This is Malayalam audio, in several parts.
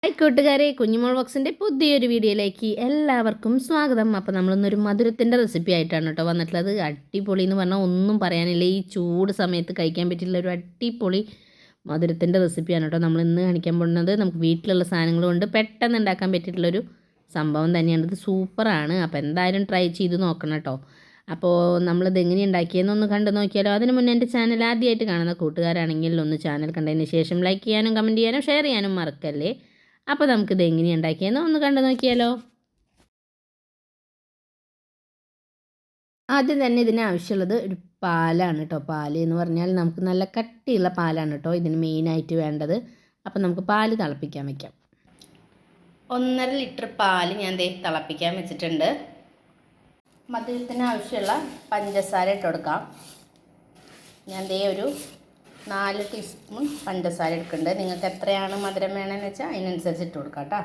ഹായ് കൂട്ടുകാരെ, കുഞ്ഞുമോൾ ബോക്സിൻ്റെ പുതിയൊരു വീഡിയോയിലേക്ക് എല്ലാവർക്കും സ്വാഗതം. അപ്പോൾ നമ്മളിന്നൊരു മധുരത്തിൻ്റെ റെസിപ്പി ആയിട്ടാണ് കേട്ടോ വന്നിട്ടുള്ളത്. അടിപൊളി എന്ന് പറഞ്ഞാൽ ഒന്നും പറയാനില്ല. ഈ ചൂട് സമയത്ത് കഴിക്കാൻ പറ്റിയുള്ള ഒരു അടിപൊളി മധുരത്തിൻ്റെ റെസിപ്പിയാണ് കേട്ടോ നമ്മളിന്ന് കാണിക്കാൻ പോകുന്നത്. നമുക്ക് വീട്ടിലുള്ള സാധനങ്ങൾ കൊണ്ട് പെട്ടെന്ന് ഉണ്ടാക്കാൻ പറ്റിയിട്ടുള്ളൊരു സംഭവം തന്നെയാണ്. ഇത് സൂപ്പറാണ്. അപ്പോൾ എന്തായാലും ട്രൈ ചെയ്ത് നോക്കണം കേട്ടോ. അപ്പോൾ നമ്മളിത് എങ്ങനെ ഉണ്ടാക്കിയെന്നൊന്ന് കണ്ടു നോക്കിയാലോ. അതിന് മുന്നേ എൻ്റെ ചാനൽ ആദ്യമായിട്ട് കാണുന്ന കൂട്ടുകാരാണെങ്കിൽ ഒന്ന് ചാനൽ കണ്ടതിന് ശേഷം ലൈക്ക് ചെയ്യാനും കമൻറ്റ് ചെയ്യാനും ഷെയർ ചെയ്യാനും മറക്കല്ലേ. അപ്പോൾ നമുക്കിത് എങ്ങനെയാണ് ഉണ്ടാക്കിയെന്ന് ഒന്ന് കണ്ടു നോക്കിയാലോ. ആദ്യം തന്നെ ഇതിന് ആവശ്യമുള്ളത് ഒരു പാലാണ് കേട്ടോ. പാൽ എന്ന് പറഞ്ഞാൽ നമുക്ക് നല്ല കട്ടിയുള്ള പാലാണ് കേട്ടോ ഇതിന് മെയിനായിട്ട് വേണ്ടത്. അപ്പോൾ നമുക്ക് പാൽ തിളപ്പിക്കാൻ വയ്ക്കാം. 1.5 ലിറ്റർ പാൽ ഞാൻ തിളപ്പിക്കാൻ വെച്ചിട്ടുണ്ട്. മധുരത്തിന് ആവശ്യമുള്ള പഞ്ചസാര ഇട്ട് കൊടുക്കാം. ഞാൻ ഒരു 4 ടീസ്പൂൺ പഞ്ചസാര എടുക്കുന്നുണ്ട്. നിങ്ങൾക്ക് എത്രയാണ് മധുരം വേണമെന്ന് വെച്ചാൽ അതിനനുസരിച്ച് ഇട്ട് കൊടുക്കാം കേട്ടോ.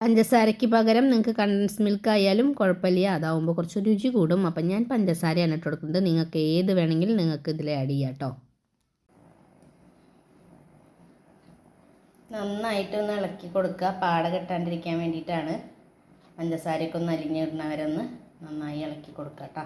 പഞ്ചസാരയ്ക്ക് പകരം നിങ്ങൾക്ക് കണ്ടൻസ് മിൽക്ക് ആയാലും കുഴപ്പമില്ല, അതാവുമ്പോൾ കുറച്ച് രുചി കൂടും. അപ്പം ഞാൻ പഞ്ചസാരയാണ് ഇട്ട് കൊടുക്കുന്നത്. നിങ്ങൾക്ക് ഏത് വേണമെങ്കിലും നിങ്ങൾക്ക് ഇതിൽ ആഡ് ചെയ്യാം കേട്ടോ. നന്നായിട്ടൊന്ന് ഇളക്കി കൊടുക്കുക. പാട കെട്ടാണ്ടിരിക്കാൻ വേണ്ടിയിട്ടാണ്. പഞ്ചസാരയൊക്കെ ഒന്ന് അലിഞ്ഞിടുന്നവരൊന്ന് നന്നായി ഇളക്കി കൊടുക്കുക കേട്ടോ.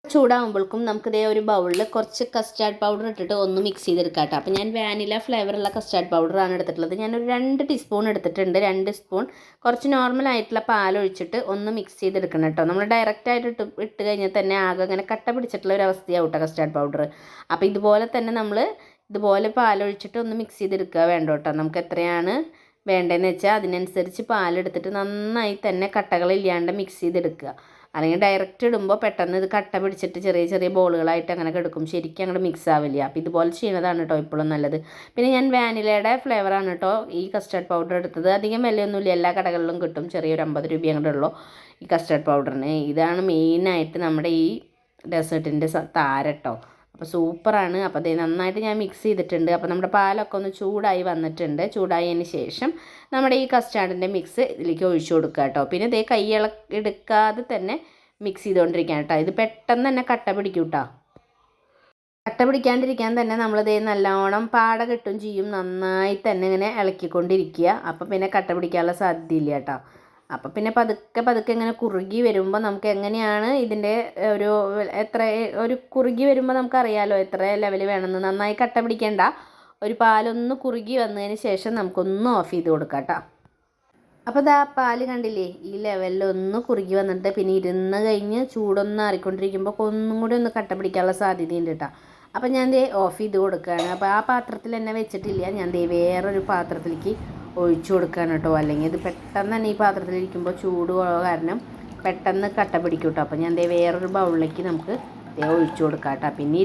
ചൂടാകുമ്പോഴേക്കും നമുക്ക് ഒരു ബൗളിൽ കുറച്ച് കസ്റ്റാർഡ് പൗഡർ ഇട്ടിട്ട് ഒന്ന് മിക്സ് ചെയ്തെടുക്കാം കേട്ടോ. അപ്പോൾ ഞാൻ വാനില ഫ്ലേവറുള്ള കസ്റ്റാർഡ് പൗഡറാണ് എടുത്തിട്ടുള്ളത്. ഞാനൊരു 2 ടീസ്പൂൺ എടുത്തിട്ടുണ്ട്. 2 സ്പൂൺ കുറച്ച് നോർമലായിട്ടുള്ള പാലൊഴിച്ചിട്ട് ഒന്ന് മിക്സ് ചെയ്തെടുക്കണം കേട്ടോ. നമ്മൾ ഡയറക്റ്റായിട്ട് ഇട്ട് കഴിഞ്ഞാൽ തന്നെ ആകെ അങ്ങനെ കട്ട പിടിച്ചിട്ടുള്ള ഒരു അവസ്ഥയാവും കേട്ടോ കസ്റ്റാർഡ് പൗഡർ. അപ്പോൾ ഇതുപോലെ തന്നെ നമ്മൾ ഇതുപോലെ പാലൊഴിച്ചിട്ട് ഒന്ന് മിക്സ് ചെയ്തെടുക്കുക വേണ്ട കേട്ടോ. നമുക്ക് എത്രയാണ് വേണ്ടതെന്ന് വെച്ചാൽ അതിനനുസരിച്ച് പാലെടുത്തിട്ട് നന്നായി തന്നെ കട്ടകളില്ലാണ്ട് മിക്സ് ചെയ്തെടുക്കുക. അല്ലെങ്കിൽ ഡയറക്റ്റ് ഇടുമ്പോൾ പെട്ടെന്ന് ഇത് കട്ട പിടിച്ചിട്ട് ചെറിയ ചെറിയ ബോളുകളായിട്ട് അങ്ങനെ കിടക്കും. ശരിക്കും അങ്ങോട്ട് മിക്സ് ആവില്ല. അപ്പോൾ ഇതുപോലെ ചെയ്യുന്നതാണ് കേട്ടോ ഇപ്പോഴും നല്ലത്. പിന്നെ ഞാൻ വാനിലയുടെ ഫ്ലേവറാണ് കേട്ടോ ഈ കസ്റ്റാർഡ് പൗഡർ എടുത്തത്. അധികം വിലയൊന്നുമില്ല, എല്ലാ കടകളിലും കിട്ടും. ചെറിയൊരു 50 രൂപ അങ്ങോട്ട് ഉള്ളൂ ഈ കസ്റ്റാർഡ് പൗഡറിന്. ഇതാണ് മെയിനായിട്ട് നമ്മുടെ ഈ ഡെസേർട്ടിൻ്റെ താരട്ടോ. അപ്പോൾ സൂപ്പറാണ്. അപ്പോൾ അതേ നന്നായിട്ട് ഞാൻ മിക്സ് ചെയ്തിട്ടുണ്ട്. അപ്പോൾ നമ്മുടെ പാലൊക്കെ ഒന്ന് ചൂടായി വന്നിട്ടുണ്ട്. ചൂടായതിന് ശേഷം നമ്മുടെ ഈ കസ്റ്റാർഡിൻ്റെ മിക്സ് ഇതിലേക്ക് ഒഴിച്ചു കൊടുക്കുക കേട്ടോ. പിന്നെ ഇതേ എടുക്കാതെ തന്നെ മിക്സ് ചെയ്തുകൊണ്ടിരിക്കുക കേട്ടോ. ഇത് പെട്ടെന്ന് തന്നെ കട്ട പിടിക്കും കേട്ടോ. കട്ട പിടിക്കാണ്ടിരിക്കാൻ തന്നെ നമ്മളിതേ നല്ലോണം പാട കിട്ടും ചെയ്യും. നന്നായി തന്നെ ഇങ്ങനെ ഇളക്കിക്കൊണ്ടിരിക്കുക. അപ്പോൾ പിന്നെ കട്ട പിടിക്കാനുള്ള സാധ്യതയില്ല കേട്ടോ. അപ്പോൾ പിന്നെ പതുക്കെ പതുക്കെ ഇങ്ങനെ കുറുകി വരുമ്പോൾ നമുക്ക് എങ്ങനെയാണ് ഇതിൻ്റെ ഒരു കുറുകി വരുമ്പോൾ നമുക്കറിയാമല്ലോ എത്ര ലെവൽ വേണമെന്ന്. നന്നായി കട്ട പിടിക്കേണ്ട. ഒരു പാലൊന്ന് കുറുകി വന്നതിന് ശേഷം നമുക്കൊന്ന് ഓഫ് ചെയ്ത് കൊടുക്കാം കേട്ടോ. അപ്പോൾ ഇതാ പാല് കണ്ടില്ലേ, ഈ ലെവലിൽ ഒന്ന് കുറുകി വന്നിട്ട് പിന്നെ ഇരുന്ന് കഴിഞ്ഞ് ചൂടൊന്ന് ആറിക്കൊണ്ടിരിക്കുമ്പോൾ ഒന്നും കൂടി ഒന്ന് കട്ട പിടിക്കാനുള്ള സാധ്യതയുണ്ട് കേട്ടോ. അപ്പോൾ ഞാൻ ഓഫ് ചെയ്ത് കൊടുക്കുകയാണ്. അപ്പോൾ ആ പാത്രത്തിൽ തന്നെ വെച്ചിട്ടില്ല, ഞാൻ വേറൊരു പാത്രത്തിലേക്ക് ഒഴിച്ചു കൊടുക്കുകയാണ് കേട്ടോ. അല്ലെങ്കിൽ ഇത് പെട്ടെന്ന് തന്നെ ഈ പാത്രത്തിലിരിക്കുമ്പോൾ ചൂട് കാരണം പെട്ടെന്ന് കട്ട പിടിക്കും കേട്ടോ. അപ്പോൾ ഞാൻ വേറൊരു ബൗളിലേക്ക് നമുക്ക് ഒഴിച്ചു കൊടുക്കാം കേട്ടോ. പിന്നെ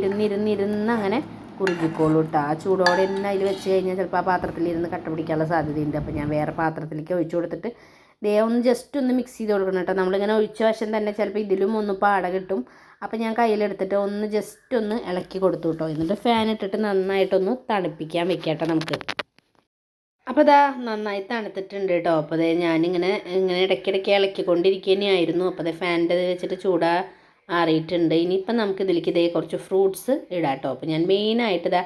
ഇരുന്ന് അങ്ങനെ കുറുകിക്കോളൂ കേട്ടോ. ആ ചൂടോടെ തന്നെ അതിൽ വെച്ച് കഴിഞ്ഞാൽ ചിലപ്പോൾ ആ പാത്രത്തിലിരുന്ന് കട്ട പിടിക്കാനുള്ള സാധ്യതയുണ്ട്. അപ്പോൾ ഞാൻ വേറെ പാത്രത്തിലേക്ക് ഒഴിച്ചു കൊടുത്തിട്ട് ഒന്ന് ജസ്റ്റ് ഒന്ന് മിക്സ് ചെയ്ത് കൊടുക്കണം കേട്ടോ. നമ്മളിങ്ങനെ ഒഴിച്ച വശം തന്നെ ചിലപ്പോൾ ഇതിലും ഒന്ന് പാട കിട്ടും. അപ്പോൾ ഞാൻ കയ്യിലെടുത്തിട്ട് ഒന്ന് ജസ്റ്റ് ഒന്ന് ഇളക്കി കൊടുത്തു കേട്ടോ. എന്നിട്ട് ഫാൻ ഇട്ടിട്ട് നന്നായിട്ടൊന്ന് തണുപ്പിക്കാൻ വെക്കാം കേട്ടോ നമുക്ക്. അപ്പോൾ ഇതാ നന്നായി തണുത്തിട്ടുണ്ട് കേട്ടോ. അപ്പോൾ ഞാനിങ്ങനെ ഇടയ്ക്കിടയ്ക്ക് ഇളക്കിക്കൊണ്ടിരിക്കുന്നതായിരുന്നു. അപ്പോൾ ഫാനിൻ്റെ വെച്ചിട്ട് ആറിയിട്ടുണ്ട്. ഇനിയിപ്പം നമുക്ക് ഇതിലേക്ക് കുറച്ച് ഫ്രൂട്ട്സ് ഇടാം കേട്ടോ. അപ്പോൾ ഞാൻ മെയിനായിട്ട്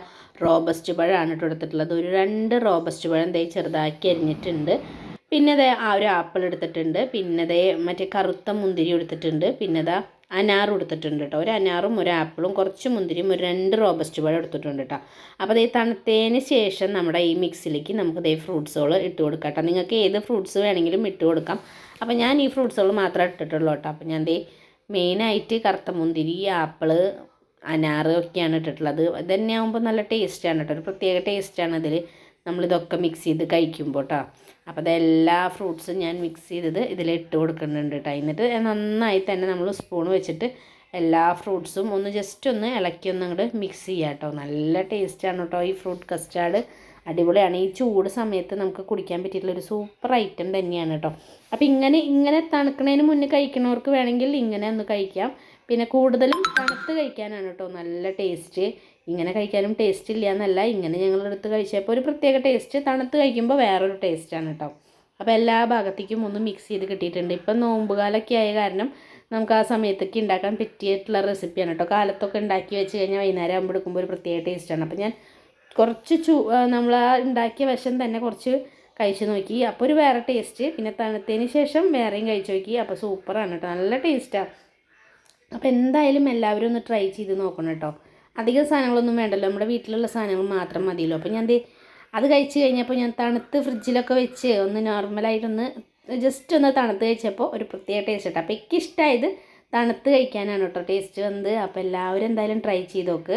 റോബസ്റ്റ് പഴമാണ് കേട്ടോ എടുത്തിട്ടുള്ളത്. ഒരു 2 റോബസ്റ്റ് പഴം ചെറുതാക്കി അരിഞ്ഞിട്ടുണ്ട്. പിന്നെ ആ ഒരു ആപ്പിൾ എടുത്തിട്ടുണ്ട്. പിന്നെ മറ്റേ കറുത്ത മുന്തിരി എടുത്തിട്ടുണ്ട്. പിന്നെ അനാർ എടുത്തിട്ടുണ്ട് കേട്ടോ. ഒരു അനാറും ഒരു ആപ്പിളും കുറച്ച് മുന്തിരിയും ഒരു 2 റോബസ്റ്റ് പഴം എടുത്തിട്ടുണ്ട് കേട്ടോ. അപ്പോൾ തണുത്തതിന് ശേഷം നമ്മുടെ ഈ മിക്സിലേക്ക് നമുക്ക് ഫ്രൂട്ട്സുകൾ ഇട്ട് കൊടുക്കാം കേട്ടോ. നിങ്ങൾക്ക് ഏത് ഫ്രൂട്ട്സ് വേണമെങ്കിലും ഇട്ട് കൊടുക്കാം. അപ്പോൾ ഞാൻ ഈ ഫ്രൂട്ട്സുകൾ മാത്രമേ ഇട്ടിട്ടുള്ളൂ കേട്ടോ. അപ്പോൾ ഞാൻ മെയിനായിട്ട് കറുത്ത മുന്തിരി, ആപ്പിള്, അനാർ ഒക്കെയാണ് ഇട്ടിട്ടുള്ളത്. ഇത് തന്നെ ആകുമ്പോൾ നല്ല ടേസ്റ്റാണ് കേട്ടോ. ഒരു പ്രത്യേക ടേസ്റ്റാണ് ഇതിൽ നമ്മളിതൊക്കെ മിക്സ് ചെയ്ത് കഴിക്കുമ്പോൾ കേട്ടോ. അപ്പോൾ അതെല്ലാ ഫ്രൂട്ട്സും ഞാൻ മിക്സ് ചെയ്തത് ഇതിലിട്ട് കൊടുക്കുന്നുണ്ട് കേട്ടോ. എന്നിട്ട് നന്നായി തന്നെ നമ്മൾ സ്പൂൺ വെച്ചിട്ട് എല്ലാ ഫ്രൂട്ട്സും ഒന്ന് ജസ്റ്റ് ഒന്ന് ഇളക്കി ഒന്ന് അങ്ങോട്ട് മിക്സ് ചെയ്യാം കേട്ടോ. നല്ല ടേസ്റ്റാണ് കേട്ടോ ഈ ഫ്രൂട്ട് കസ്റ്റാർഡ്. അടിപൊളിയാണ്. ഈ ചൂട് സമയത്ത് നമുക്ക് കുടിക്കാൻ പറ്റിയിട്ടുള്ളൊരു സൂപ്പർ ഐറ്റം തന്നെയാണ് കേട്ടോ. അപ്പോൾ ഇങ്ങനെ തണുക്കുന്നതിന് മുന്നേ കഴിക്കുന്നവർക്ക് വേണമെങ്കിൽ ഇങ്ങനെ ഒന്ന് കഴിക്കാം. പിന്നെ കൂടുതലും തണുത്ത് കഴിക്കാനാണ് കേട്ടോ നല്ല ടേസ്റ്റ്. ഇങ്ങനെ കഴിക്കാനും ടേസ്റ്റ് ഇല്ല എന്നല്ല, ഇങ്ങനെ ഞങ്ങളെടുത്ത് കഴിച്ചപ്പോൾ ഒരു പ്രത്യേക ടേസ്റ്റ്. തണുത്ത് കഴിക്കുമ്പോൾ വേറൊരു ടേസ്റ്റാണ് കേട്ടോ. അപ്പോൾ എല്ലാ ഭാഗത്തേക്കും ഒന്ന് മിക്സ് ചെയ്ത് കിട്ടിയിട്ടുണ്ട്. ഇപ്പം നോമ്പുകാലമൊക്കെ ആയ കാരണം നമുക്ക് ആ സമയത്തൊക്കെ ഉണ്ടാക്കാൻ പറ്റിയിട്ടുള്ള റെസിപ്പിയാണ് കേട്ടോ. കാലത്തൊക്കെ ഉണ്ടാക്കി വെച്ച് കഴിഞ്ഞാൽ വൈകുന്നേരം ആകുമ്പോൾ എടുക്കുമ്പോൾ ഒരു പ്രത്യേക ടേസ്റ്റാണ്. അപ്പോൾ ഞാൻ കുറച്ച് നമ്മൾ ആ ഉണ്ടാക്കിയ വശം തന്നെ കുറച്ച് കഴിച്ച് നോക്കി. അപ്പോൾ ഒരു വേറെ ടേസ്റ്റ്. പിന്നെ തണുത്തതിന് ശേഷം വേറെയും കഴിച്ച് നോക്കി. അപ്പോൾ സൂപ്പറാണ് കേട്ടോ, നല്ല ടേസ്റ്റാണ്. അപ്പോൾ എന്തായാലും എല്ലാവരും ഒന്ന് ട്രൈ ചെയ്ത് നോക്കണം കേട്ടോ. അധികം സാധനങ്ങളൊന്നും വേണ്ടല്ലോ, നമ്മുടെ വീട്ടിലുള്ള സാധനങ്ങൾ മാത്രം മതിയല്ലോ. അപ്പോൾ ഞാൻ അത് കഴിച്ച് കഴിഞ്ഞപ്പോൾ ഞാൻ തണുത്ത് ഫ്രിഡ്ജിലൊക്കെ വെച്ച് ഒന്ന് നോർമലായിട്ടൊന്ന് ജസ്റ്റ് ഒന്ന് തണുത്ത് കഴിച്ചപ്പോൾ ഒരു പ്രത്യേക ടേസ്റ്റ് കേട്ടോ. അപ്പോൾ എനിക്കിഷ്ടമായത് തണുത്ത് കഴിക്കാനാണ് കേട്ടോ ടേസ്റ്റ് വന്നത്. അപ്പോൾ എല്ലാവരും എന്തായാലും ട്രൈ ചെയ്ത് നോക്ക്.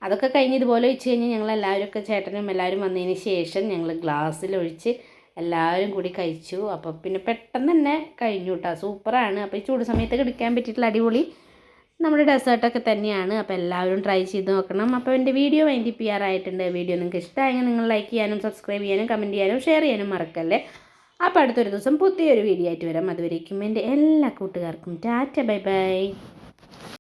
അതൊക്കെ കഴിഞ്ഞ് ഇതുപോലെ വെച്ച് കഴിഞ്ഞാൽ ഞങ്ങളെല്ലാവരും ഒക്കെ ചേട്ടനും എല്ലാവരും വന്നതിന് ശേഷം ഞങ്ങൾ ഗ്ലാസ്സിലൊഴിച്ച് എല്ലാവരും കൂടി കഴിച്ചു. അപ്പോൾ പിന്നെ പെട്ടെന്ന് തന്നെ കഴിഞ്ഞു കേട്ടോ, സൂപ്പറാണ്. അപ്പോൾ ഈ ചൂട് സമയത്ത് എടുക്കാൻ പറ്റിയിട്ടുള്ള അടിപൊളി നമ്മുടെ ഡെസേർട്ടൊക്കെ തന്നെയാണ്. അപ്പോൾ എല്ലാവരും ട്രൈ ചെയ്ത് നോക്കണം. അപ്പോൾ എൻ്റെ വീഡിയോ വൈൻഡപ്പ് ചെയ്യാറായിട്ടുണ്ട്. വീഡിയോ നിങ്ങൾക്ക് ഇഷ്ടമായെങ്കിൽ നിങ്ങൾ ലൈക്ക് ചെയ്യാനും സബ്സ്ക്രൈബ് ചെയ്യാനും കമൻറ്റ് ചെയ്യാനും ഷെയർ ചെയ്യാനും മറക്കല്ലേ. അപ്പോൾ അടുത്തൊരു ദിവസം പുതിയൊരു വീഡിയോ ആയിട്ട് വരാം. അതുവരേക്കും എൻ്റെ എല്ലാ കൂട്ടുകാർക്കും ടാറ്റ ബൈ ബൈ.